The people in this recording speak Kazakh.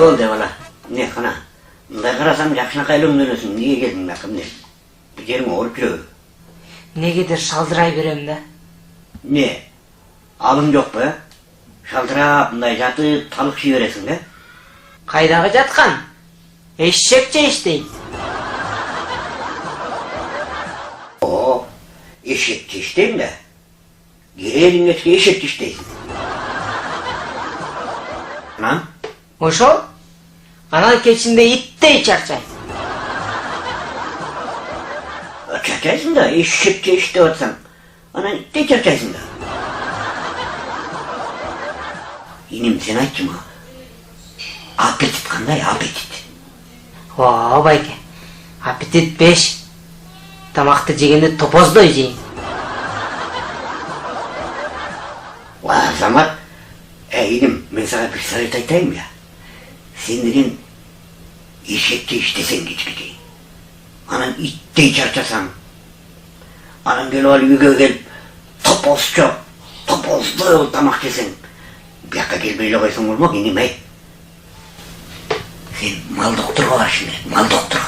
болду бала? Не кана? Мындай карасам жакшынакай элеңдөнөсүң. Эмнеге келдиң бака эмне? Бир жериң ооруп жүрөбү? Негедир шалдырай берем да. Не? Алың жокпу, э? Шалтырап мындай жатып талык жибересиң да? Кайдагы жаткан? Эшекче иштейт. О, эшекче иштейм да. Керелиң кетке эшекче иштейсиң. Анан? Ошол? Анан кечинде иттей чарчайт. Чарчайсың да, эшекче иштеп атсаң. Анан иттей чарчайсың да. Инем, сен айтчы мага. Аппетит кандай, аппетит? О, байке. Аппетит 5. Тамакты жегенде топоздой жейм. Замат, инем, мен сага бир совет айтайын я. Сен деген эшекче иштесең кечке чейин. Анан иттей чарчасаң. Анан келип алып үйгө келип топозчо, топоздой тамак жесең. Бияка келбей эле койсоң болмок, инем ай. Сен мал доктурга барышың керек, мал доктур.